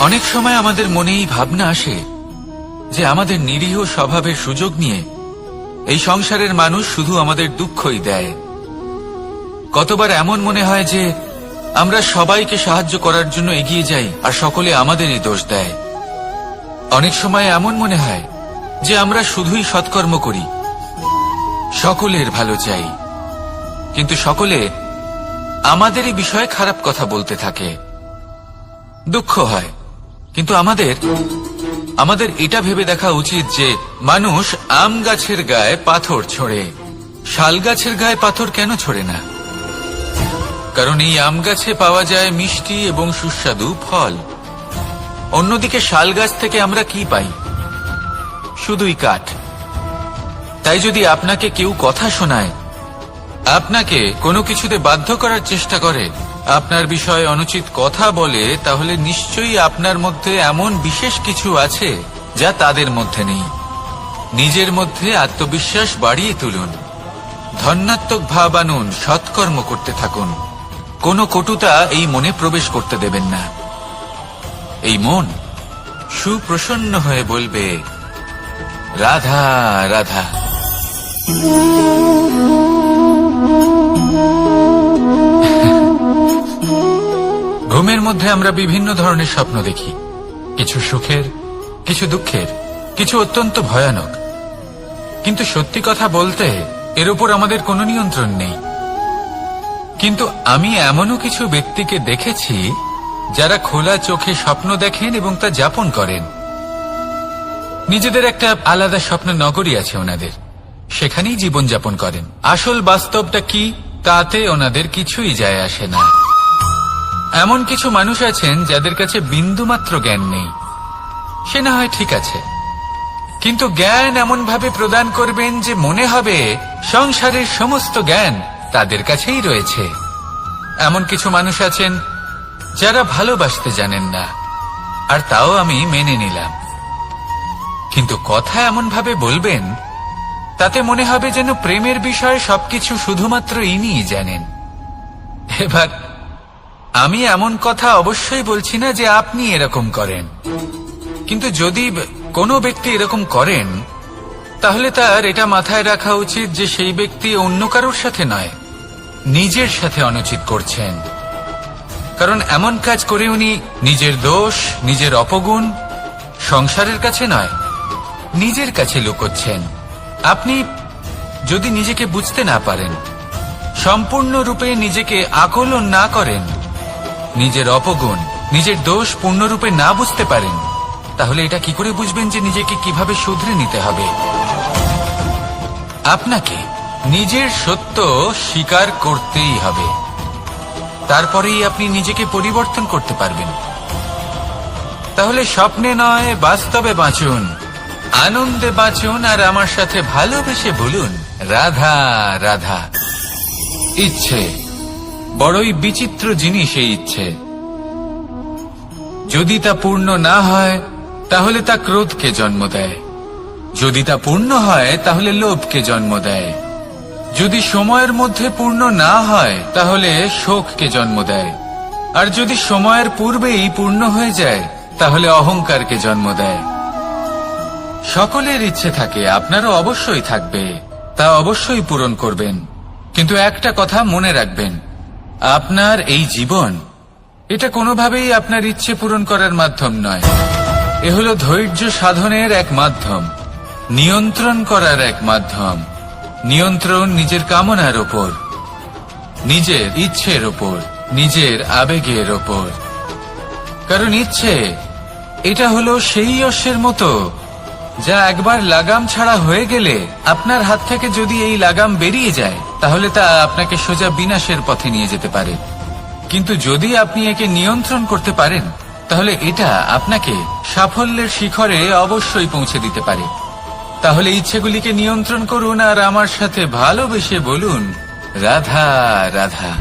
অনেক সময় আমাদের মনে এই ভাবনা আসে যে আমাদের নিরীহ স্বভাবের সুযোগ নিয়ে এই সংসারের মানুষ শুধু আমাদের দুঃখই দেয়। কতবার এমন মনে হয় যে আমরা সবাইকে সাহায্য করার জন্য এগিয়ে যাই আর সকলে আমাদেরই দোষ দেয়। অনেক সময় এমন মনে হয় যে আমরা শুধুই সৎকর্ম করি, সকলের ভালো চাই, কিন্তু সকলে আমাদেরই বিষয়ে খারাপ কথা বলতে থাকে। দুঃখ হয়, কিন্তু আমাদের এটা ভেবে দেখা উচিত যে মানুষ আম গাছের গায়ে পাথর ছোড়ে, শাল গাছের গায়ে পাথর কেন ছোড়ে না? কারণ এই আম গাছে পাওয়া যায় মিষ্টি এবং সুস্বাদু ফল। অন্যদিকে শাল গাছ থেকে আমরা কি পাই? শুধুই কাঠ। তাই যদি আপনাকে কেউ কথা শোনায়, আপনাকে কোনো কিছুতে বাধ্য করার চেষ্টা করে, আপনার বিষয়ে অনুচিত কথা বলে, তাহলে নিশ্চয়ই আপনার মধ্যে এমন বিশেষ কিছু আছে যা তাদের মধ্যে নেই। নিজের মধ্যে আত্মবিশ্বাস বাড়িয়ে তুলুন, ধন্যাত্মক ভাব আনুন, সৎকর্ম করতে থাকুন। কোনো কটুতা এই মনে প্রবেশ করতে দেবেন না। এই মন সুপ্রসন্ন হয়ে বলবে, রাধা রাধা। ঘুমের মধ্যে আমরা বিভিন্ন ধরনের স্বপ্ন দেখি, কিছু সুখের, কিছু দুঃখের, কিছু অত্যন্ত ভয়ানক। কিন্তু সত্যি কথা বলতে এর উপর আমাদের কোনো নিয়ন্ত্রণ নেই। কিন্তু আমি এমনও কিছু ব্যক্তিকে দেখেছি যারা খোলা চোখে স্বপ্ন দেখেন এবং তা যাপন করেন। নিজেদের একটা আলাদা স্বপ্ন নগরী আছে ওনাদের, সেখানেই জীবন যাপন করেন। আসল বাস্তবটা কি তাতে ওনাদের কিছুই যায় আসে না। এমন কিছু মানুষ আছেন যাদের কাছে বিন্দুমাত্র জ্ঞান নেই, সে না হয় ঠিক আছে, কিন্তু জ্ঞান এমন ভাবে প্রদান করবেন যে মনে হবে সংসারের সমস্ত জ্ঞান তাদের কাছেই রয়েছে। এমন কিছু মানুষ আছেন যারা ভালোবাসতে জানেন না, আর তাও আমি মেনে নিলাম, কিন্তু কথা এমন ভাবে বলবেন তাতে মনে হবে যেন প্রেমের বিষয়ে সবকিছু শুধুমাত্র ইনিই জানেন। এবার আমি এমন কথা অবশ্যই বলছি না যে আপনি এরকম করেন, কিন্তু যদি কোনো ব্যক্তি এরকম করেন তাহলে তার এটা মাথায় রাখা উচিত যে সেই ব্যক্তি অন্য কারোর সাথে নয়, নিজের সাথে অনুচিত করছেন। কারণ এমন কাজ করে উনি নিজের দোষ, নিজের অপগুণ সংসারের কাছে নয়, নিজের কাছে লুকোচ্ছেন। আপনি যদি নিজেকে বুঝতে না পারেন, সম্পূর্ণরূপে নিজেকে আকলন না করেন, নিজের অপগুণ, নিজের দোষ পূর্ণরূপে না বুঝতে পারেন, তাহলে এটা কি করে বুঝবেন যে নিজেকে কিভাবে শুধরে নিতে হবে? আপনাকে নিজের সত্য স্বীকার করতেই হবে, তারপরেই আপনি নিজেকে পরিবর্তন করতে পারবেন। তাহলে স্বপ্নে নয় বাস্তবে বাঁচুন, আনন্দে বাঁচুন, আর আমার সাথে ভালোবেসে বলুন, রাধা রাধা। ইচ্ছে বড়ই বিচিত্র জিনিস। এই ইচ্ছে যদি তা পূর্ণ না হয় তাহলে তা ক্রোধকে জন্ম দেয়, যদি তা পূর্ণ হয় তাহলে লোভকে জন্ম দেয়, যদি সময়ের মধ্যে পূর্ণ না হয় তাহলে শোককে জন্ম দেয়, আর যদি সময়ের পূর্বেই পূর্ণ হয়ে যায় তাহলে অহংকারকে জন্ম দেয়। সকলের ইচ্ছে থাকে, আপনারও অবশ্যই থাকবে, তা অবশ্যই পূরণ করবেন। কিন্তু একটা কথা মনে রাখবেন, আপনার এই জীবন এটা কোনোভাবেই আপনার ইচ্ছে পূরণ করার মাধ্যম নয়। এ হলো ধৈর্য সাধনের এক মাধ্যম, নিয়ন্ত্রণ করার এক মাধ্যম। নিয়ন্ত্রণ নিজের কামনার ওপর, নিজের ইচ্ছের ওপর, নিজের আবেগের ওপর। কারণ ইচ্ছে এটা হলো সেই অশ্বের মতো যা একবার লাগাম ছাড়া হয়ে গেলে, আপনার হাত থেকে যদি এই লাগাম বেরিয়ে যায় তাহলে তা আপনাকে সোজা বিনাশের পথে নিয়ে যেতে পারে। কিন্তু যদি আপনি একে নিয়ন্ত্রণ করতে পারেন তাহলে এটা আপনাকে সাফল্যের শিখরে অবশ্যই পৌঁছে দিতে পারে। তাহলে ইচ্ছেগুলিকে নিয়ন্ত্রণ করুন আর আমার সাথে ভালোবেসে বলুন, রাধা রাধা।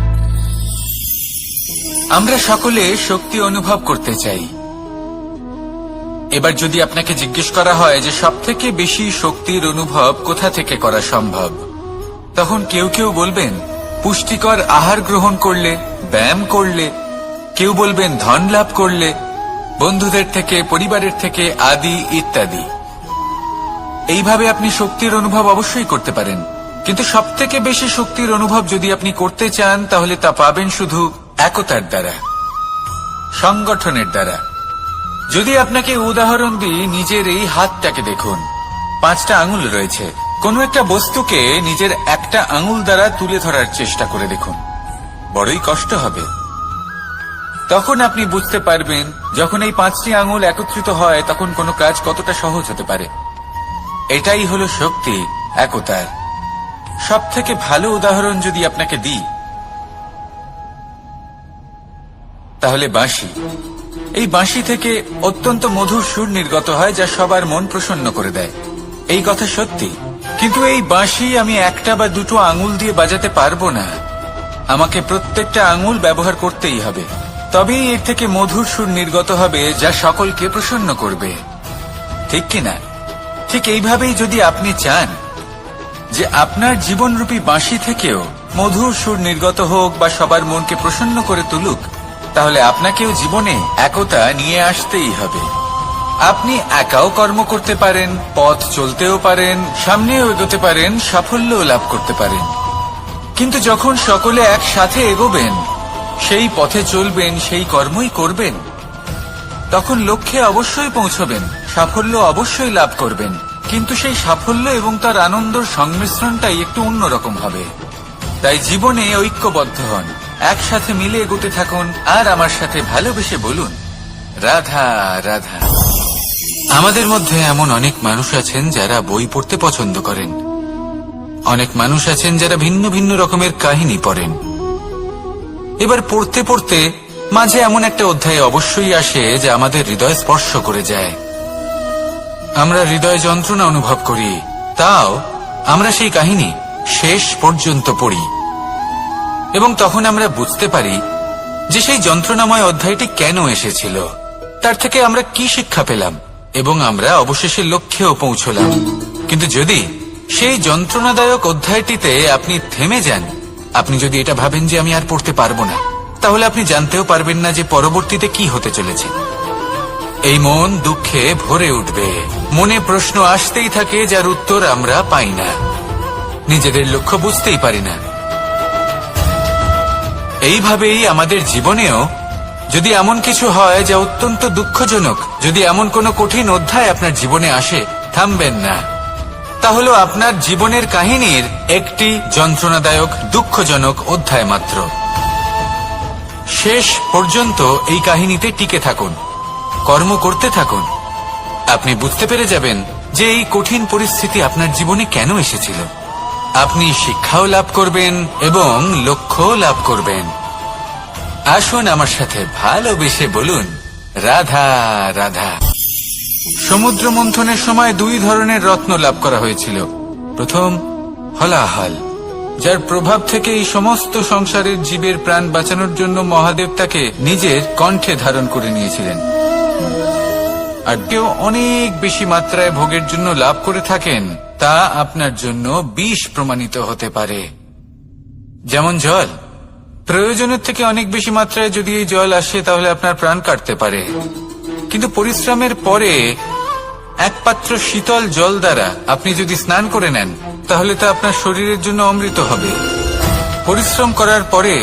আমরা সকলে শক্তি অনুভব করতে চাই। এবার যদি আপনাকে জিজ্ঞেস করা হয় যে সবথেকে বেশি শক্তির অনুভব কোথা থেকে করা সম্ভব, তখন কেউ কেউ বলবেন পুষ্টিকর আহার গ্রহণ করলে, ব্যায়াম করলে, কেউ বলবেন ধন লাভ করলে, বন্ধুদের থেকে, পরিবারের থেকে, আদি ইত্যাদি। এইভাবে আপনি শক্তির অনুভব অবশ্যই করতে পারেন, কিন্তু সবথেকে বেশি শক্তির অনুভব যদি আপনি করতে চান তাহলে তা পাবেন শুধু একতার দ্বারা, সংগঠনের দ্বারা। যদি আপনাকে উদাহরণ দিই, নিজের এই হাতটাকে দেখুন, 5টা আঙুল রয়েছে। কোনো একটা বস্তুকে নিজের একটা আঙুল দ্বারা তুলে ধরার চেষ্টা করে দেখুন, বড়ই কষ্ট হবে। তখন আপনি বুঝতে পারবেন যখন এই 5টি আঙুল একত্রিত হয় তখন কোনো কাজ কতটা সহজ হতে পারে। এটাই হলো শক্তি, একতার। সব থেকে ভালো উদাহরণ যদি আপনাকে দিই তাহলে বাঁশি। এই বাঁশি থেকে অত্যন্ত মধুর সুর নির্গত হয় যা সবার মন প্রসন্ন করে দেয়। এই কথা সত্যি, কিন্তু এই বাঁশি আমি একটা বা দুটো আঙুল দিয়ে বাজাতে পারবো না। আমাকে প্রত্যেকটা আঙুল ব্যবহার করতেই হবে, তবেই এর থেকে মধুর সুর নির্গত হবে যা সকলকে প্রসন্ন করবে, ঠিক কিনা? ঠিক এইভাবেই যদি আপনি চান যে আপনার জীবনরূপী বাঁশি থেকেও মধুর সুর নির্গত হোক বা সবার মনকে প্রসন্ন করে তুলুক, তাহলে আপনাকেও জীবনে একতা নিয়ে আসতেই হবে। আপনি একাও কর্ম করতে পারেন, পথ চলতেও পারেন, সামনেও এগোতে পারেন, সাফল্যও লাভ করতে পারেন। কিন্তু যখন সকলে একসাথে এগোবেন, সেই পথে চলবেন, সেই কর্মই করবেন, তখন লক্ষ্যে অবশ্যই পৌঁছবেন, সাফল্য অবশ্যই লাভ করবেন। কিন্তু সেই সাফল্য এবং তার আনন্দের সংমিশ্রণটাই একটু অন্যরকম হবে। তাই জীবনে ঐক্যবদ্ধ হন, একসাথে মিলে এগোতে থাকুন, আর আমার সাথে ভালোবেসে বলুন, রাধা রাধা। আমাদের মধ্যে এমন অনেক মানুষ আছেন যারা বই পড়তে পছন্দ করেন, অনেক মানুষ আছেন যারা ভিন্ন ভিন্ন রকমের কাহিনী পড়েন। এবার পড়তে পড়তে মাঝে এমন একটা অধ্যায় অবশ্যই আসে যা আমাদের হৃদয় স্পর্শ করে যায়। আমরা হৃদয় যন্ত্রণা অনুভব করি, তাও আমরা সেই কাহিনী শেষ পর্যন্ত পড়ি, এবং তখন আমরা বুঝতে পারি যে সেই যন্ত্রণাময় অধ্যায়টি কেন এসেছিল, তার থেকে আমরা কি শিক্ষা পেলাম, এবং আমরা অবশেষে লক্ষ্যেও পৌঁছলাম। কিন্তু যদি সেই যন্ত্রণাদায়ক অধ্যায়টিতে আপনি থেমে যান, আপনি যদি এটা ভাবেন যে আমি আর পড়তে পারবো না, তাহলে আপনি জানতেও পারবেন না যে পরবর্তীতে কি হতে চলেছে। এই মন দুঃখে ভরে উঠবে, মনে প্রশ্ন আসতেই থাকে যার উত্তর আমরা পাই না, নিজেদের লক্ষ্য বুঝতেই পারি না। এইভাবেই আমাদের জীবনেও যদি এমন কিছু হয় যা অত্যন্ত দুঃখজনক, যদি এমন কোনো কঠিন অধ্যায় আপনার জীবনে আসে, থামবেন না। তা হলো আপনার জীবনের কাহিনীর একটি যন্ত্রণাদায়ক, দুঃখজনক অধ্যায় মাত্র। শেষ পর্যন্ত এই কাহিনীতে টিকে থাকুন, কর্ম করতে থাকুন। আপনি বুঝতে পেরে যাবেন যে এই কঠিন পরিস্থিতি আপনার জীবনে কেন এসেছিল। আপনি শিক্ষাও লাভ করবেন এবং লক্ষ্যও লাভ করবেন। আসুন আমার সাথে ভালোবেসে বলুন, রাধা রাধা। সমুদ্র মন্থনের সময় 2 ধরনের রত্ন লাভ করা হয়েছিল। প্রথম হলাহল, যার প্রভাব থেকে এই সমস্ত সংসারের জীবের প্রাণ বাঁচানোর জন্য মহাদেব তাকে নিজের কণ্ঠে ধারণ করে নিয়েছিলেন। আর কেউ অনেক বেশি মাত্রায় ভোগের জন্য লাভ করে থাকেন, তা আপনার জন্য বিষ প্রমাণিত হতে পারে। যেমন জল, প্রয়োজনের থেকে অনেক বেশি মাত্রায় যদি এই জল আসে তাহলে আপনার প্রাণ কাটতে পারে। কিন্তু পরিশ্রমের পরে 1 পাত্র শীতল জল দ্বারা আপনি যদি স্নান করে নেন, তাহলে তা আপনার শরীরের জন্য অমৃত হবে। পরিশ্রম করার পরে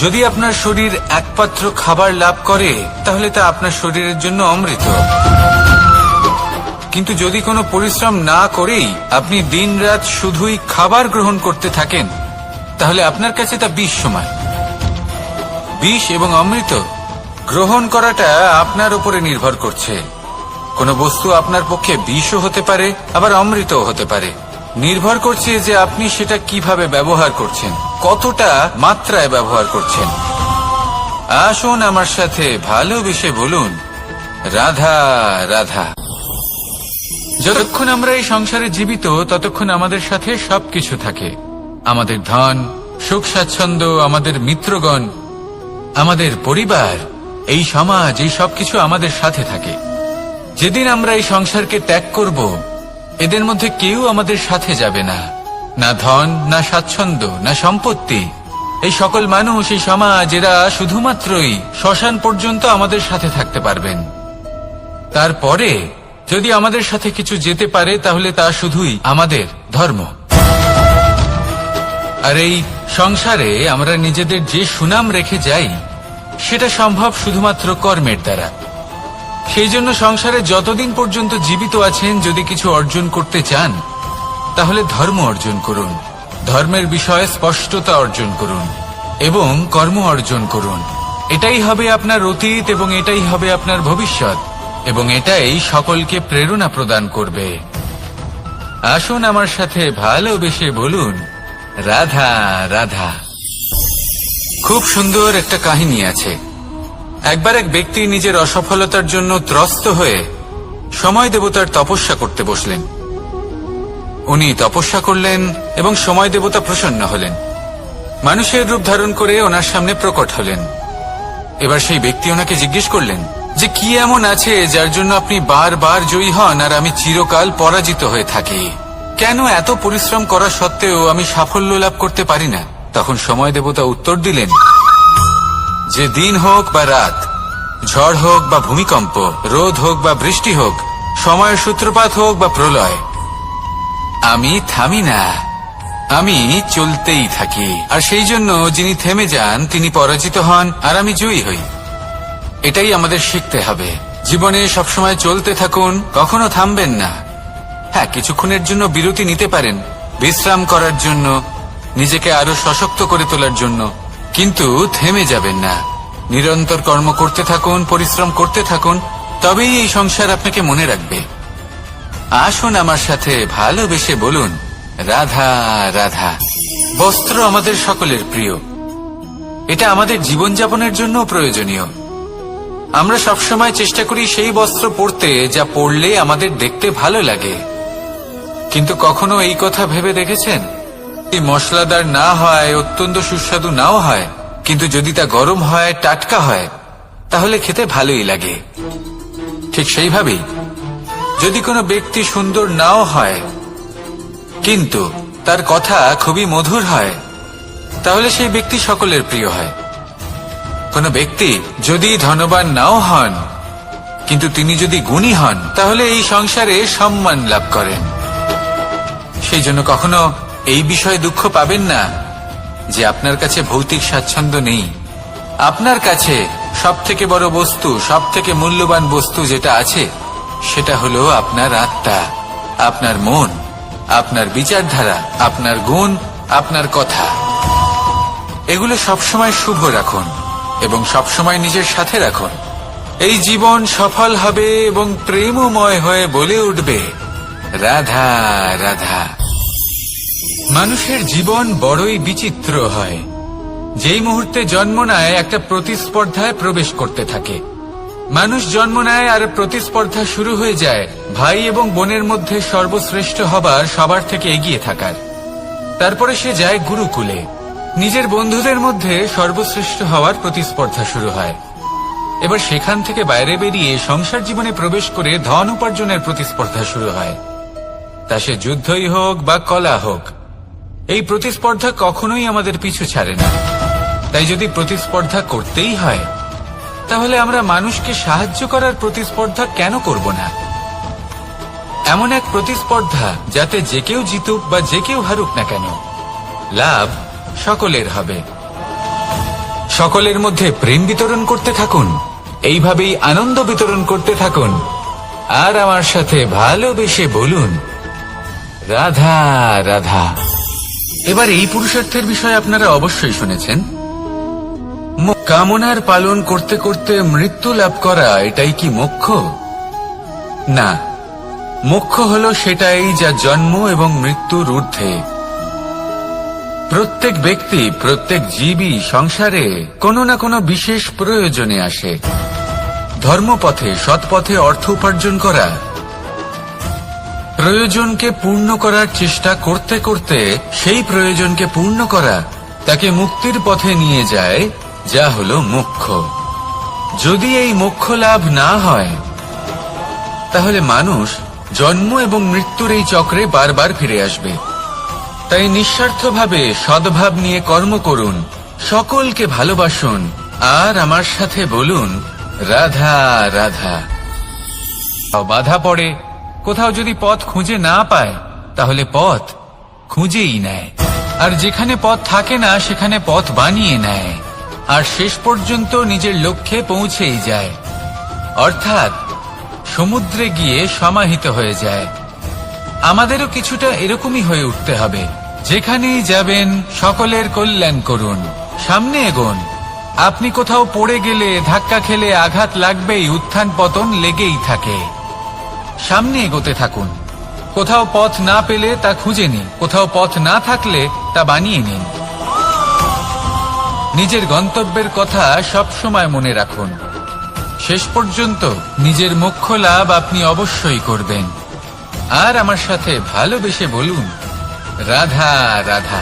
যদি আপনার শরীর 1 পাত্র খাবার লাভ করে, তাহলে তা আপনার শরীরের জন্য অমৃত। কিন্তু যদি কোনো পরিশ্রম না করেই আপনি দিনরাত শুধুই খাবার গ্রহণ করতে থাকেন, তাহলে আপনার কাছে তা বিষ সমান। বিষ এবং অমৃত গ্রহণ করাটা আপনার উপরে নির্ভর করছে। কোনো বস্তু আপনার পক্ষে বিষও হতে পারে, আবার অমৃতও হতে পারে। নির্ভর করছে যে আপনি সেটা কিভাবে ব্যবহার করছেন, কতটা মাত্রায় ব্যবহার করছেন। আসুন আমার সাথে ভালোবেসে বলুন, রাধা রাধা। যতক্ষণ আমরা এই সংসারে জীবিত, ততক্ষণ আমাদের সাথে সবকিছু থাকে। আমাদের ধন, সুখ স্বাচ্ছন্দ্য, আমাদের মিত্রগণ, আমাদের পরিবার, এই সমাজ, এই সবকিছু আমাদের সাথে থাকে। যেদিন আমরা এই সংসারকে ত্যাগ করব, এদের মধ্যে কেউ আমাদের সাথে যাবে না। না ধন, না স্বাচ্ছন্দ্য, না সম্পত্তি। এই সকল মানুষ, এই সমাজ, এরা শুধুমাত্রই শ্মশান পর্যন্ত আমাদের সাথে থাকতে পারবেন। তারপরে যদি আমাদের সাথে কিছু যেতে পারে তাহলে তা শুধুই আমাদের ধর্ম। আর এই সংসারে আমরা নিজেদের যে সুনাম রেখে যাই সেটা সম্ভব শুধুমাত্র কর্মের দ্বারা। সেই জন্য সংসারে যতদিন পর্যন্ত জীবিত আছেন যদি কিছু অর্জন করতে চান তাহলে ধর্ম অর্জন করুন, ধর্মের বিষয়ে স্পষ্টতা অর্জন করুন এবং কর্ম অর্জন করুন। এটাই হবে আপনার অতীত এবং এটাই হবে আপনার ভবিষ্যৎ এবং এটাই সকলকে প্রেরণা প্রদান করবে। আসুন আমার সাথে ভালোবেসে বলুন রাধা রাধা। খুব সুন্দর একটা কাহিনী আছে। একবার এক ব্যক্তি নিজের অসফলতার জন্য ত্রস্ত হয়ে সময় দেবতার তপস্যা করতে বসলেন। উনি তপস্যা করলেন এবং সময় দেবতা প্রসন্ন হলেন, মানুষের রূপ ধারণ করে ওনার সামনে প্রকট হলেন। এবার সেই ব্যক্তি ওনাকে জিজ্ঞেস করলেন যে কি এমন আছে যার জন্য আপনি বারবার জয়ী হন আর আমি চিরকাল পরাজিত হয়ে থাকি? কেন এত পরিশ্রম করা সত্ত্বেও আমি সাফল্য লাভ করতে পারি না? তখন সময় দেবতা উত্তর দিলেন যে দিন হোক বা রাত, ঝড় হোক বা ভূমিকম্প, রোদ হোক বা বৃষ্টি হোক, সময়ের সূত্রপাত হোক বা প্রলয়, আমি থামি না, আমি চলতেই থাকি। আর সেই জন্য যিনি থেমে যান তিনি পরাজিত হন আর আমি জয়ী হই। এটাই আমাদের শিখতে হবে। জীবনে সবসময় চলতে থাকুন, কখনো থামবেন না। হ্যাঁ, কিছুক্ষণের জন্য বিরতি নিতে পারেন, বিশ্রাম করার জন্য, নিজেকে আরো সশক্ত করে তোলার জন্য, কিন্তু থেমে যাবেন না। নিরন্তর কর্ম করতে থাকুন, পরিশ্রম করতে থাকুন, তবেই এই সংসার আপনাকে মনে রাখবে। আসুন আমার সাথে ভালোবেসে বলুন রাধা রাধা। বস্ত্র আমাদের সকলের প্রিয়, এটা আমাদের জীবনযাপনের জন্য প্রয়োজনীয়। আমরা সবসময় চেষ্টা করি সেই বস্ত্র পরতে যা পরলে আমাদের দেখতে ভালো লাগে। কিন্তু কখনো এই কথা ভেবে দেখেছেন মশলাদার না হয়, অত্যন্ত সুস্বাদু নাও হয়, কিন্তু যদি তা গরম হয়, টাটকা হয়, তাহলে খেতে ভালোই লাগে। ঠিক সেইভাবেই যদি কোনো ব্যক্তি সুন্দর নাও হয় কিন্তু তার কথা খুবই মধুর হয়, তাহলে সেই ব্যক্তি সকলের প্রিয় হয়। কোনো ব্যক্তি যদি ধনবান নাও হন কিন্তু তিনি যদি গুণী হন, তাহলে এই সংসারে সম্মান লাভ করেন। সেই জন্য কখনো এই বিষয়ে দুঃখ পাবেন না যে আপনার কাছে ভৌতিক স্বাচ্ছন্দ্য নেই। আপনার কাছে সব থেকে বড় বস্তু, সব থেকে মূল্যবান বস্তু যেটা আছে সেটা হলো আপনার আত্মা, আপনার মন, আপনার বিচারধারা, আপনার গুণ, আপনার কথা। এগুলো সবসময় শুভ রাখুন এবং সবসময় নিজের সাথে রাখুন। এই জীবন সফল হবে এবং প্রেমময় হয়ে বলে উঠবে রাধা রাধা। মানুষের জীবন বড়ই বিচিত্র হয়। যেই মুহূর্তে জন্ম নেয় একটা প্রতিস্পর্ধায় প্রবেশ করতে থাকে। মানুষ জন্ম নেয় আর প্রতিস্পর্ধা শুরু হয়ে যায় ভাই এবং বোনের মধ্যে সর্বশ্রেষ্ঠ হবার, সবার থেকে এগিয়ে থাকার। তারপরে সে যায় গুরুকুলে, নিজের বন্ধুদের মধ্যে সর্বশ্রেষ্ঠ হওয়ার প্রতিস্পর্ধা শুরু হয়। এবার সেখান থেকে বাইরে বেরিয়ে সংসার জীবনে প্রবেশ করে ধন উপার্জনের প্রতিস্পর্ধা শুরু হয়। তা সে যুদ্ধই হোক বা কলা হোক, এই প্রতিস্পর্ধা কখনোই আমাদের পিছু ছাড়ে না। তাই যদি প্রতিস্পর্ধা করতেই হয় তাহলে আমরা মানুষকে সাহায্য করার প্রতিস্পর্ধা কেন করব না? এমন এক প্রতিস্পর্ধা যাতে যে কেউ জিতুক বা যে কেউ হারুক না কেন, লাভ সকলের হবে। সকলের মধ্যে প্রেম বিতরণ করতে থাকুন, এইভাবেই আনন্দ বিতরণ করতে থাকুন। আর আমার সাথে ভালোবেসে বলুন রাধা রাধা। এবার এই পুরুষার্থের বিষয়ে আপনারা অবশ্যই শুনেছেন। কামনার পালন করতে করতে মৃত্যু লাভ করা, এটাই কি মোক্ষ? না, মোক্ষ হলো সেটাই যা জন্ম এবং মৃত্যুর ঊর্ধ্বে। প্রত্যেক ব্যক্তি, প্রত্যেক জীবই সংসারে কোনো না কোনো বিশেষ প্রয়োজনে আসে। ধর্মপথে, সৎপথে অর্থ উপার্জন করা, প্রয়োজনকে পূর্ণ করার চেষ্টা করতে করতে সেই প্রয়োজনকে পূর্ণ করা তাকে মুক্তির পথে নিয়ে যায়, যা হলো মোক্ষ। যদি এই মোক্ষ লাভ না হয় তাহলে মানুষ জন্ম এবং মৃত্যুর এই চক্রে বারবার ফিরে আসবে। তাই নিঃস্বার্থভাবে সদ্ভাব নিয়ে কর্ম করুন, সকলকে ভালোবাসুন আর আমার সাথে বলুন রাধা রাধা। বাধা পড়ে, কোথাও যদি পথ খুঁজে না পায় তাহলে পথ খুঁজেই নেয়, আর যেখানে পথ থাকে না সেখানে পথ বানিয়ে নেয়, আর শেষ পর্যন্ত নিজের লক্ষ্যে পৌঁছেই যায়, অর্থাৎ সমুদ্রে গিয়ে সমাহিত হয়ে যায়। আমাদেরও কিছুটা এরকমই হয়ে উঠতে হবে। যেখানেই যাবেন সকলের কল্যাণ করুন, সামনে এগোন। আপনি কোথাও পড়ে গেলে, ধাক্কা খেলে আঘাত লাগবেই, উত্থান পতন লেগেই থাকে। সামনে এগোতে থাকুন। কোথাও পথ না পেলে তা খুঁজে নিন, কোথাও পথ না থাকলে তা বানিয়ে নিন। নিজের গন্তব্যের কথা সব সময় মনে রাখুন। শেষ পর্যন্ত নিজের মোক্ষ লাভ আপনি অবশ্যই করবেন। আর আমার সাথে ভালোবেসে বলুন, রাধা রাধা।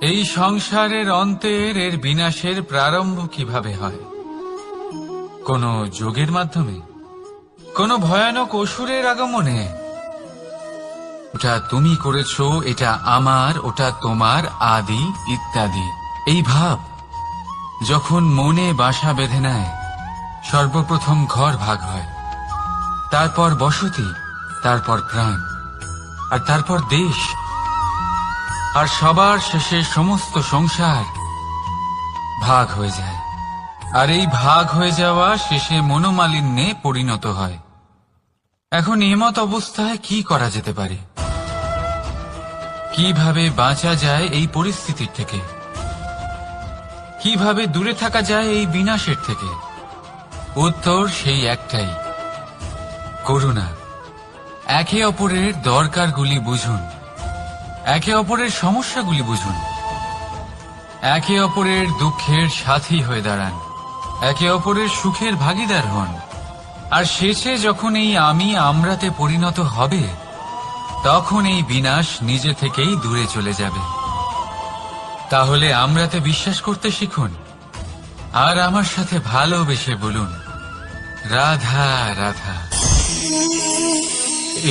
এই সংসারের অন্তের, এর বিনাশের প্রারম্ভ কিভাবে হয়? কোন যোগের মাধ্যমে, কোন ভয়ানক অসুরের আগমনে? ওটা তুমি করেছো, এটা আমার, ওটা তোমার, আদি ইত্যাদি। এই ভাব যখন মনে বাসা বেঁধে নেয়, সর্বপ্রথম ঘর ভাগ হয়, তারপর বসতি, তারপর প্রাণ, আর তারপর দেশ, আর সবার শেষে সমস্ত সংসার ভাগ হয়ে যায়। আর এই ভাগ হয়ে যাওয়া শেষে মনোমালিন্যে পরিণত হয়। এখন এমত অবস্থায় কি করা যেতে পারে? কিভাবে বাঁচা যায় এই পরিস্থিতির থেকে? কিভাবে দূরে থাকা যায় এই বিনাশের থেকে? উত্তর সেই একটাই, করুণা। একে অপরের দরকারগুলি বুঝুন, একে অপরের সমস্যাগুলি বুঝুন, একে অপরের দুঃখের সাথী হয়ে দাঁড়ান, একে অপরের সুখের ভাগীদার হন। আর শেষে যখন এই আমি আমরাতে পরিণত হবে, তখন এই বিনাশ নিজে থেকেই দূরে চলে যাবে। তাহলে আমরাতে বিশ্বাস করতে শিখুন, আর আমার সাথে ভালোবেসে বলুন, রাধা রাধা।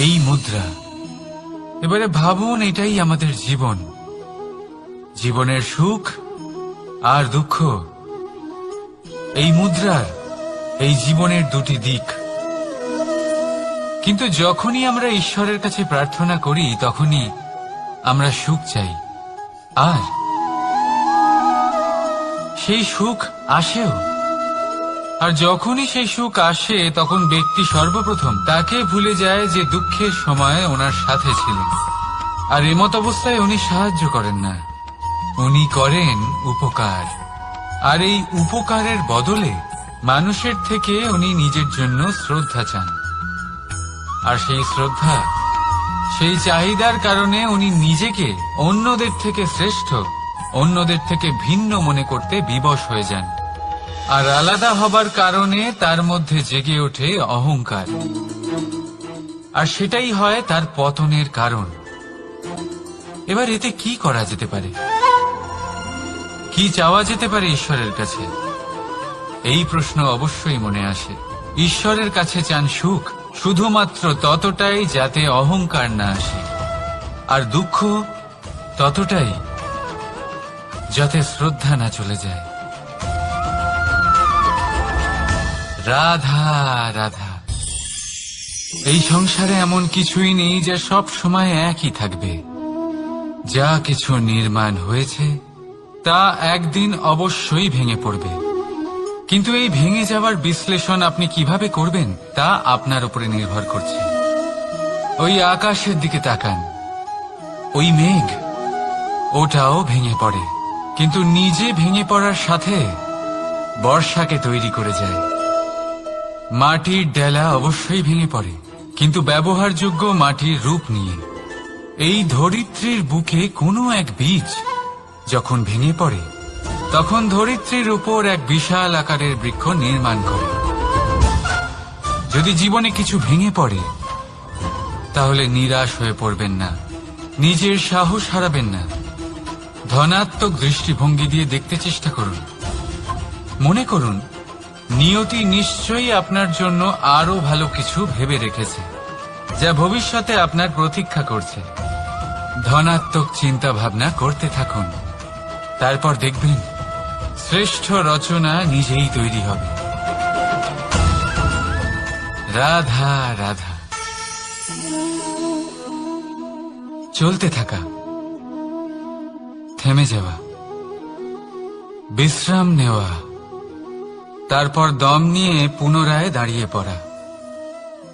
এই মুদ্রা। এবারে ভাবুন, এটাই আমাদের জীবন, জীবনের সুখ আর দুঃখ। এই মুদ্রার, এই জীবনের দুটি দিক। কিন্তু যখনই আমরা ঈশ্বরের কাছে প্রার্থনা করি, তখনই আমরা সুখ চাই, আর সেই সুখ আসেও। আর যখনই সেই সুখ আসে, তখন ব্যক্তি সর্বপ্রথম তাকে ভুলে যায় যে দুঃখের সময় ওনার সাথে ছিলেন। আর এমত অবস্থায় উনি সাহায্য করেন না, উনি করেন উপকার। আর এই উপকারের বদলে মানুষের থেকে উনি নিজের জন্য শ্রদ্ধা চান। আর সেই শ্রদ্ধা, সেই চাহিদার কারণে উনি নিজেকে অন্যদের থেকে শ্রেষ্ঠ, অন্যদের থেকে ভিন্ন মনে করতে বিবশ হয়ে যান। আর আলাদা হবার কারণে তার মধ্যে জেগে ওঠে অহংকার, আর সেটাই হয় তার পতনের কারণ। এবার এতে কি করা যেতে পারে? কি চাওয়া যেতে পারে ঈশ্বরের কাছে? এই প্রশ্ন অবশ্যই মনে আসে। ঈশ্বরের কাছে চান সুখ, শুধুমাত্র ততটাই যাতে অহংকার না আসে, আর দুঃখ ততটাই যাতে শ্রদ্ধা না চলে যায়। রাধা রাধা। এই সংসারে এমন কিছুই নেই যা সব সময় একই থাকবে। যা কিছু নির্মাণ হয়েছে তা একদিন অবশ্যই ভেঙে পড়বে, কিন্তু এই ভেঙে যাওয়ার বিশ্লেষণ আপনি কিভাবে করবেন তা আপনার উপরে নির্ভর করছে। ওই আকাশের দিকে তাকান, ওই মেঘ, ওটাও ভেঙে পড়ে, কিন্তু নিজে ভেঙে পড়ার সাথে বর্ষাকে তৈরি করে যায়। মাটির ডেলা অবশ্যই ভেঙে পড়ে, কিন্তু ব্যবহারযোগ্য মাটির রূপ নিয়ে। এই ধরিত্রীর বুকে কোনো এক বীজ যখন ভেঙে পড়ে, তখন ধরিত্রীর উপর এক বিশাল আকারের বৃক্ষ নির্মাণ করে। যদি জীবনে কিছু ভেঙে পড়ে, তাহলে নিরাশ হয়ে পড়বেন না, নিজের সাহস হারাবেন না। ধনাত্মক দৃষ্টিভঙ্গি দিয়ে দেখতে চেষ্টা করুন। মনে করুন, নিয়তি নিশ্চয়ই আপনার জন্য আরো ভালো কিছু ভেবে রেখেছে, যা ভবিষ্যতে আপনার প্রতীক্ষা করছে। ধনাত্মক চিন্তা ভাবনা করতে থাকুন, তারপর দেখবেন শ্রেষ্ঠ রচনা নিজেই তৈরি হবে। রাধা রাধা। চলতে থাকা, থেমে যাওয়া, বিশ্রাম নেওয়া, তারপর দম নিয়ে পুনরায় দাঁড়িয়ে পড়া,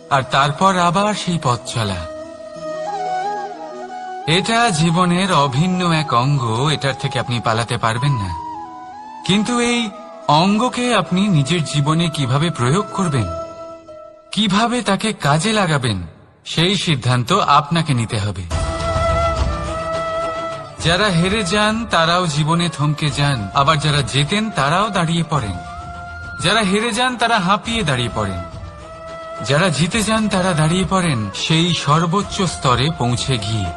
আর তারপর আবার সেই পথ চলা। এটা জীবনের অভিন্ন এক অঙ্গ, এটার থেকে আপনি পালাতে পারবেন না। কিন্তু এই অঙ্গকে আপনি নিজের জীবনে কিভাবে প্রয়োগ করবেন, কিভাবে তাকে কাজে লাগাবেন, সেই সিদ্ধান্ত আপনাকে নিতে হবে। যারা হেরে যান তারাও জীবনে থমকে যান, আবার যারা জেতেন তারাও দাঁড়িয়ে পড়েন। যারা হেরে যান তারা হাঁপিয়ে দাঁড়িয়ে পড়েন, যারা জিতে যান তারা দাঁড়িয়ে পড়েন সেই সর্বোচ্চ স্তরে পৌঁছে গিয়ে।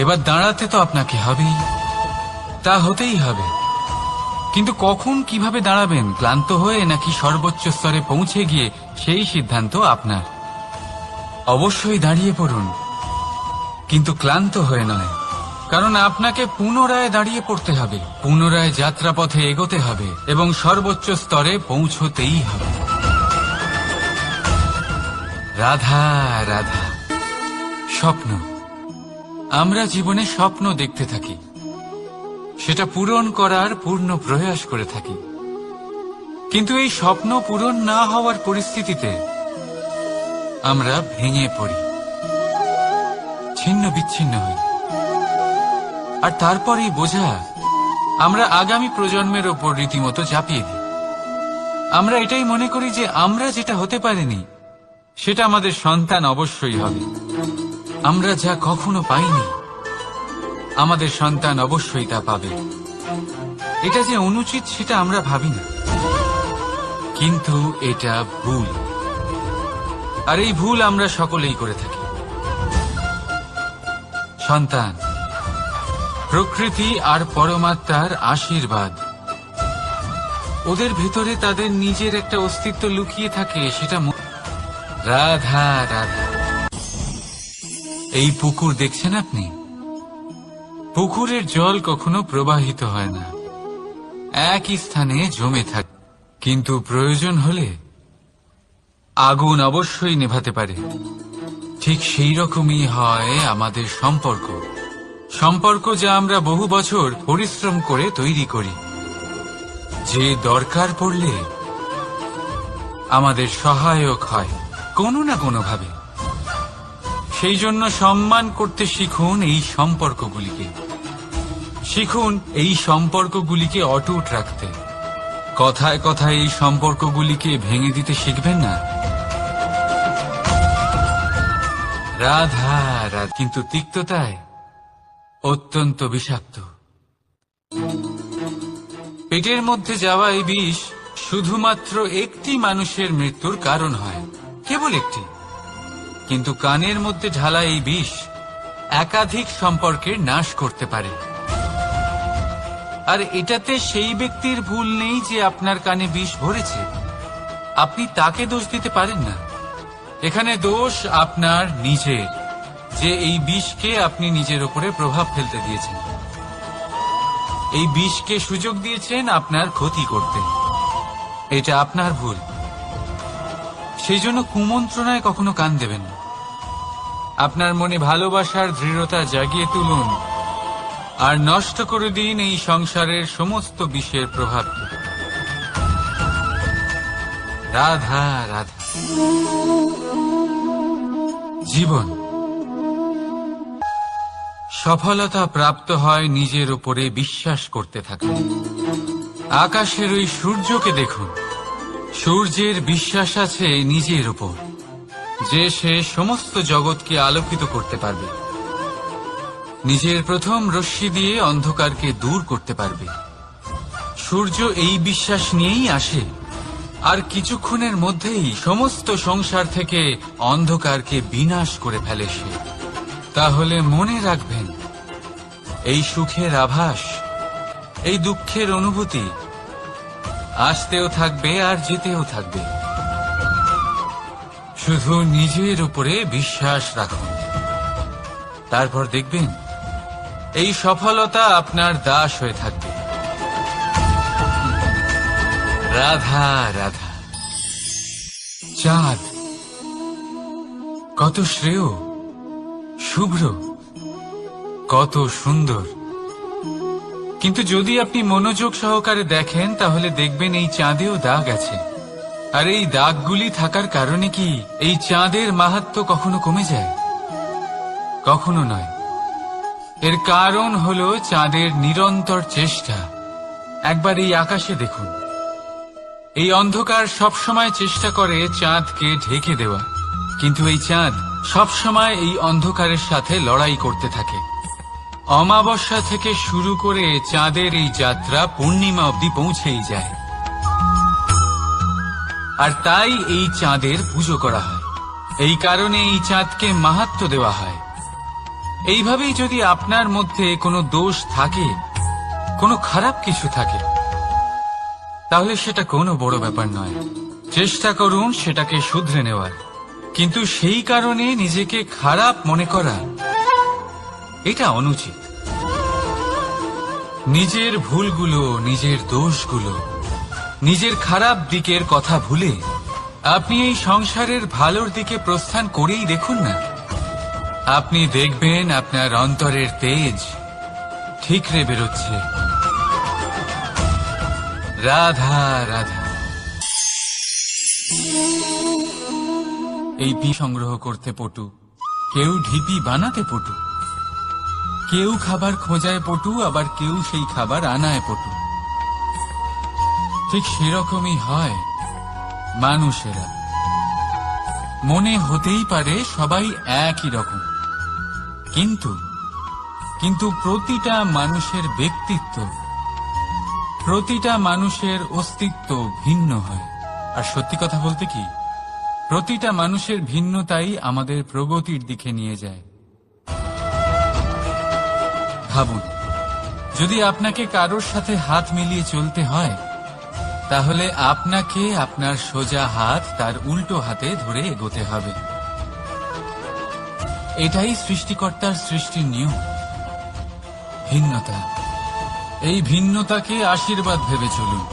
এবার দাঁড়াতে তো আপনাকে হবেই, তা হতেই হবে। কিন্তু কখন, কিভাবে দাঁড়াবেন, ক্লান্ত হয়ে নাকি সর্বোচ্চ স্তরে পৌঁছে গিয়ে, সেই সিদ্ধান্ত আপনার। অবশ্যই দাঁড়িয়ে পড়ুন, কিন্তু ক্লান্ত হয়ে নয়, কারণ আপনাকে পুনরায় দাঁড়িয়ে পড়তে হবে, পুনরায় যাত্রাপথে এগোতে হবে এবং সর্বোচ্চ স্তরে পৌঁছতেই হবে। রাধা রাধা। স্বপ্ন, আমরা জীবনে স্বপ্ন দেখতে থাকি, সেটা পূরণ করার পূর্ণ প্রয়াস করে থাকি। কিন্তু এই স্বপ্ন পূরণ না হওয়ার পরিস্থিতিতে আমরা ভেঙে পড়ি, ছিন্ন বিচ্ছিন্ন হই, আর তারপর এই বোঝা আমরা আগামী প্রজন্মের ওপর রীতিমতো চাপিয়ে দিই। আমরা এটাই মনে করি যে আমরা যেটা হতে পারিনি সেটা আমাদের সন্তান অবশ্যই হবে। আমরা যা কখনো পাইনি আমাদের সন্তান অবশ্যই তা পাবে। এটা যে অনুচিত সেটা আমরা ভাবি না, কিন্তু এটা ভুল, আর এই ভুল আমরা সকলেই করে থাকি। সন্তান প্রকৃতি আর পরমাত্মার আশীর্বাদ। ওদের ভেতরে তাদের নিজের একটা অস্তিত্ব লুকিয়ে থাকে, সেটা রাধা রাধা। এই পুকুর দেখছেন আপনি, পুকুরের জল কখনো প্রবাহিত হয় না, একই স্থানে জমে থাকে, কিন্তু প্রয়োজন হলে আগুন অবশ্যই নেভাতে পারে। ঠিক সেই রকমই হয় আমাদের সম্পর্ক, সম্পর্ক যা আমরা বহু বছর পরিশ্রম করে তৈরি করি, যে দরকার পড়লে আমাদের সহায়ক হয় কোনো না কোনোভাবে। সেই জন্য সম্মান করতে শিখুন এই সম্পর্কগুলিকে, শিখুন এই সম্পর্কগুলিকে অটুট রাখতে। কথায় কথায় এই সম্পর্কগুলিকে ভেঙে দিতে শিখবেন না। রাধা রাধা। কিন্তু তিক্ততায় অত্যন্ত বিষাক্ত। পেটের মধ্যে যাওয়া এই বিষ শুধুমাত্র একটি মানুষের মৃত্যুর কারণ হয়, কেবল একটি। কিন্তু কানের মধ্যে ঢালা এই বিষ একাধিক সম্পর্কের নাশ করতে পারে। আর এটাতে সেই ব্যক্তির ভুল নেই যে আপনার কানে বিষ ভরেছে, আপনি তাকে দোষ দিতে পারেন না। এখানে দোষ আপনার নিজের, যে এই বিষকে আপনি নিজের উপরে প্রভাব ফেলতে দিয়েছেন, এই বিষকে সুযোগ দিয়েছেন আপনার ক্ষতি করতে। এটা আপনার ভুল। সেই জন্য কুমন্ত্রণায় কখনো কান দেবেন না। আপনার মনে ভালোবাসার দৃঢ়তা জাগিয়ে তুলুন আর নষ্ট করে দিন এই সংসারের সমস্ত বিষের প্রভাবকে। রাধা রাধা। জীবন সফলতা প্রাপ্ত হয় নিজের উপরে বিশ্বাস করতে থাকুন। আকাশের ওই সূর্যকে দেখুন, সূর্যের বিশ্বাস আছে নিজের উপর যে সে সমস্ত জগৎকে আলোকিত করতে পারবে, নিজের প্রথম রশ্মি দিয়ে অন্ধকারকে দূর করতে পারবে। সূর্য এই বিশ্বাস নিয়েই আসে, আর কিছুক্ষণের মধ্যেই সমস্ত সংসার থেকে অন্ধকারকে বিনাশ করে ফেলে সে। তাহলে মনে রাখবেন, এই সুখের আভাস, এই দুঃখের অনুভূতি আসতেও থাকবে আর যেতেও থাকবে। শুধু নিজের উপরে বিশ্বাস রাখুন, তারপর দেখবেন এই সফলতা আপনার দাস হয়ে থাকবে। রাধা রাধা। চাঁদ কত শ্রেয়, শুভ্র, কত সুন্দর। কিন্তু যদি আপনি মনোযোগ সহকারে দেখেন তাহলে দেখবেন এই চাঁদেও দাগ আছে। আর এই দাগগুলি থাকার কারণে কি এই চাঁদের মাহাত্ম্য কখনো কমে যায়? কখনো নয়। এর কারণ হলো চাঁদের নিরন্তর চেষ্টা। একবার এই আকাশে দেখুন, এই অন্ধকার সবসময় চেষ্টা করে চাঁদকে ঢেকে দেওয়া, কিন্তু এই চাঁদ সবসময় এই অন্ধকারের সাথে লড়াই করতে থাকে। অমাবস্যা থেকে শুরু করে চাঁদের এই যাত্রা পূর্ণিমা অবধি পৌঁছেই যায়। আর তাই এই চাঁদের পুজো করা হয়, এই কারণে এই চাঁদকে মাহাত্ম্য দেওয়া হয়। এইভাবেই যদি আপনার মধ্যে কোনো দোষ থাকে, কোনো খারাপ কিছু থাকে, তাহলে সেটা কোনো বড় ব্যাপার নয়। চেষ্টা করুন সেটাকে শুধরে নেওয়ার, কিন্তু সেই কারণে নিজেকে খারাপ মনে করা এটা অনুচিত। নিজের ভুলগুলো, নিজের দোষগুলো, নিজের খারাপ দিকের কথা ভুলে আপনি এই সংসারের ভালোর দিকে প্রস্থান করেই দেখুন না। আপনি দেখবেন আপনার অন্তরের তেজ ঠিকরে বেরোচ্ছে। রাধা রাধা। এই পি সংগ্রহ করতে পটু, কেউ ঢিপি বানাতে পটু, কেউ খাবার খোঁজায় পটু, আবার কেউ সেই খাবার আনায় পটু। ঠিক সেরকমই হয় মানুষেরা। মনে হতেই পারে সবাই একই রকম, কিন্তু প্রতিটা মানুষের ব্যক্তিত্ব, প্রতিটা মানুষের অস্তিত্ব ভিন্ন হয়। আর সত্যি কথা বলতে কি, প্রতিটা মানুষের ভিন্নতাই আমাদের প্রগতির দিকে নিয়ে যায়। ভাবুন, যদি আপনাকে কারোর সাথে হাত মিলিয়ে চলতে হয়, তাহলে আপনাকে আপনার সোজা হাত তার উল্টো হাতে ধরে এগোতে হবে। এটাই সৃষ্টিকর্তার সৃষ্টির নিয়ম। ভিন্নতা, এই ভিন্নতাকে আশীর্বাদ ভেবে চলুন,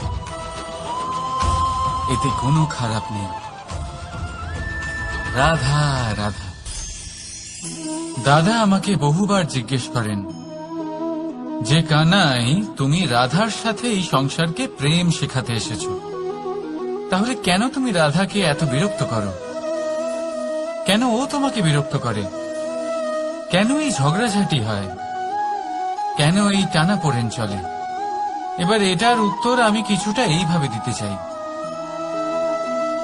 এতে কোনো খারাপ নেই। রাধা রাধা। দাদা আমাকে বহুবার জিজ্ঞেস করেন যে কানাই, তুমি রাধার সাথে এই সংসারকে প্রেম শেখাতে এসেছো, তাহলে কেন তুমি রাধাকে এত বিরক্ত করো? কেন ও তোমাকে বিরক্ত করে? কেন এই ঝগড়াঝাটি হয়? কেন এই টানাপোড়েন চলে? এবার এটার উত্তর আমি কিছুটা এইভাবে দিতে চাই।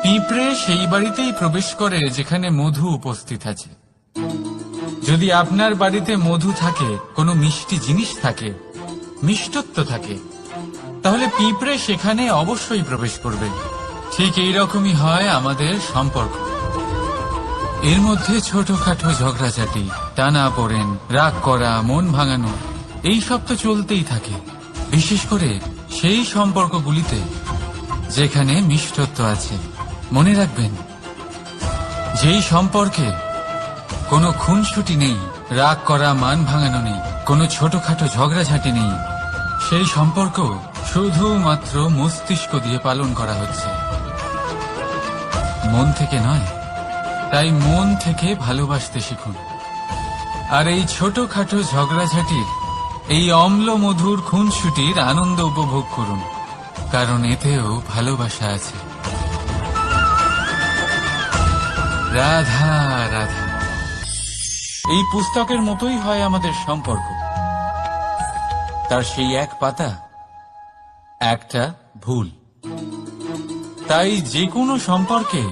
পিঁপড়ে সেই বাড়িতেই প্রবেশ করে যেখানে মধু উপস্থিত আছে। যদি আপনার বাড়িতে মধু থাকে, কোনো মিষ্টি জিনিস থাকে, মিষ্টত্ব থাকে, তাহলে পিঁপড়ে সেখানে অবশ্যই প্রবেশ করবে। ঠিক এইরকমই হয় আমাদের সম্পর্ক। এর মধ্যে ছোটখাটো ঝগড়াঝাটি, টানাপোড়েন, রাগ করা, মন ভাঙানো, এই সব তো চলতেই থাকে। বিশেষ করে সেই সম্পর্কগুলিতে যেখানে মিষ্টত্ব আছে। মনে রাখবেন, যেই সম্পর্কে কোনো খুনসুটি নেই, রাগ করা, মান ভাঙানো নেই, কোনো ছোটখাটো ঝগড়াঝাটি নেই, সেই সম্পর্ক শুধুমাত্র মস্তিষ্ক দিয়ে পালন করা হচ্ছে, মন থেকে নয়। তাই মন থেকে ভালোবাসতে শিখুন। আর এই ছোটখাটো ঝগড়াঝাটির, এই অম্ল মধুর খুনসুটির আনন্দ উপভোগ করুন, কারণ এতেও ভালোবাসা আছে। রাধা রাধা। এই পুস্তকের মতোই হয় আমাদের সম্পর্ক। তার সেই এক পাতা, একটা ভুল। তাই যে কোনো সম্পর্কে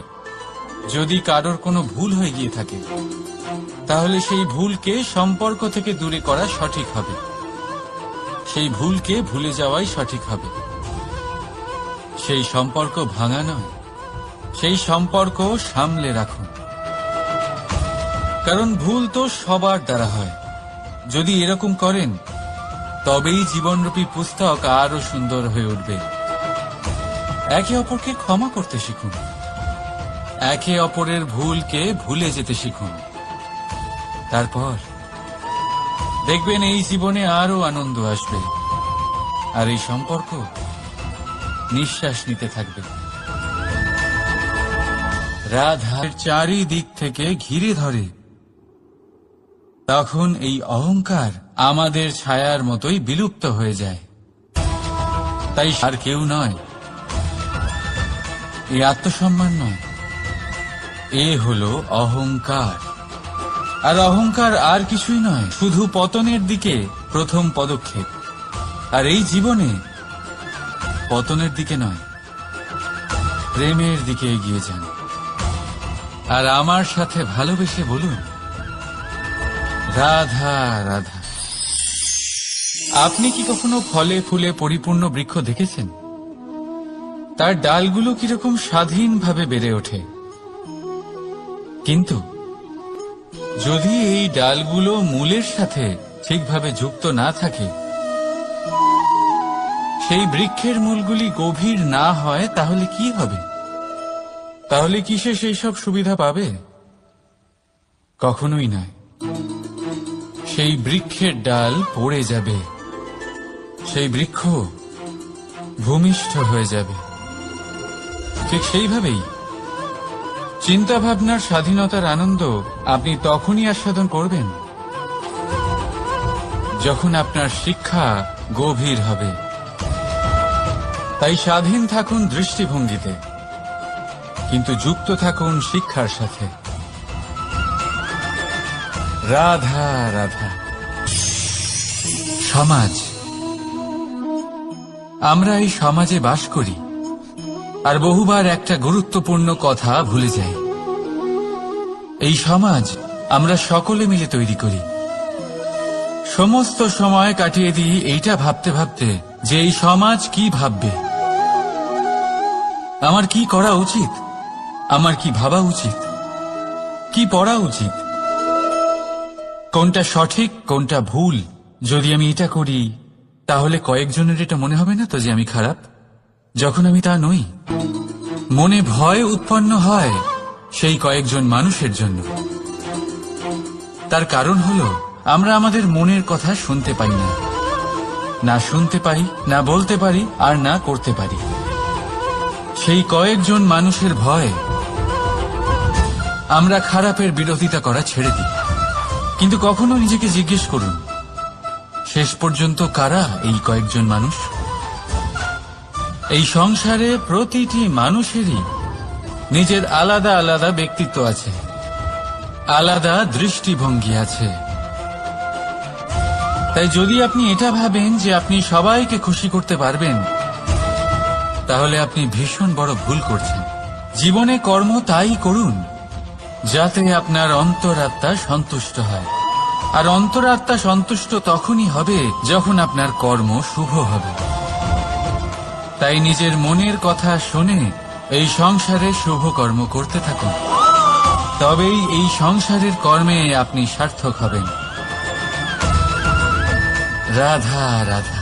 যদি কারোর কোনো ভুল হয়ে গিয়ে থাকে, তাহলে সেই ভুলকে সম্পর্ক থেকে দূরে করা সঠিক হবে। সেই ভুলকে ভুলে যাওয়াই সঠিক হবে। সেই সম্পর্ক ভাঙা নয়, সেই সম্পর্ক সামলে রাখুন। কারণ ভুল তো সবার দ্বারা হয়। যদি এরকম করেন, তবেই জীবনরূপী পুস্তক আরো সুন্দর হয়ে উঠবে। একে অপরকে ক্ষমা করতে শিখুন, একে অপরের ভুলকে ভুলে যেতে শিখুন। তারপর দেখবেন এই জীবনে আরো আনন্দ আসবে, আর এই সম্পর্ক নিঃশ্বাস নিতে থাকবে। রাধার চারিদিক থেকে ঘিরে ধরে, তখন এই অহংকার আমাদের ছায়ার মতোই বিলুপ্ত হয়ে যায়। তাই আর কেউ নয়, এই আত্মসম্মান নয়, এ হলো অহংকার। আর অহংকার আর কিছুই নয়, শুধু পতনের দিকে প্রথম পদক্ষেপ। আর এই জীবনে পতনের দিকে নয়, প্রেমের দিকে এগিয়ে যান। আর আমার সাথে ভালোবেসে বলুন, রাধা রাধা। আপনি কি কখনো ফলে ফুলে পরিপূর্ণ বৃক্ষ দেখেছেন? তার ডালগুলো কিরকম স্বাধীনভাবে বেড়ে ওঠে, কিন্তু যদি এই ডালগুলো মূলের সাথে ঠিকভাবে যুক্ত না থাকে, সেই বৃক্ষের মূলগুলি গভীর না হয়, তাহলে কি হবে? তাহলে কি সে সেই সব সুবিধা পাবে? কখনোই নয়। সেই বৃক্ষের ডাল পড়ে যাবে, সেই বৃক্ষ ভূমিষ্ঠ হয়ে যাবে। ঠিক সেইভাবেই চিন্তা ভাবনার স্বাধীনতার আনন্দ আপনি তখনই আস্বাদন করবেন যখন আপনার শিক্ষা গভীর হবে। তাই স্বাধীন থাকুন দৃষ্টিভঙ্গিতে, কিন্তু যুক্ত থাকুন শিক্ষার সাথে। রাধা রাধা। সমাজ, আমরা এই সমাজে বাস করি, আর বহুবার একটা গুরুত্বপূর্ণ কথা ভুলে যাই। এই সমাজ আমরা সকলে মিলে তৈরি করি। সমস্ত সময় কাটিয়ে দিই এইটা ভাবতে ভাবতে যে এই সমাজ কি ভাববে, আমার কি করা উচিত, আমার কি ভাবা উচিত, কি পড়া উচিত, কোনটা সঠিক কোনটা ভুল। যদি আমি এটা করি তাহলে কয়েকজনের এটা মনে হবে না তো যে আমি খারাপ, যখন আমি তা নই। মনে ভয় উৎপন্ন হয় সেই কয়েকজন মানুষের জন্য। তার কারণ হলো আমরা আমাদের মনের কথা শুনতে পাই না, না শুনতে পারি, না বলতে পারি, আর না করতে পারি। সেই কয়েকজন মানুষের ভয় আমরা খারাপের বিরোধিতা করা ছেড়ে দিই। কিন্তু কখনো নিজেকে জিজ্ঞেস করুন, শেষ পর্যন্ত কারা এই কয়েকজন মানুষ? এই সংসারে প্রতিটি মানুষেরই নিজের আলাদা আলাদা ব্যক্তিত্ব আছে, আলাদা দৃষ্টিভঙ্গি আছে। তাই যদি আপনি এটা ভাবেন যে আপনি সবাইকে খুশি করতে পারবেন, তাহলে আপনি ভীষণ বড় ভুল করছেন। জীবনে কর্ম তাই করুন যাতে আপনার অন্তরাত্মা সন্তুষ্ট হয়। আর অন্তরাত্মা সন্তুষ্ট তখনই হবে যখন আপনার কর্ম শুভ হবে। তাই নিজের মনের কথা শুনে এই সংসারে শুভ কর্ম করতে থাকুন, তবেই এই সংসারের কর্মে আপনি সার্থক হবেন। রাধা রাধা।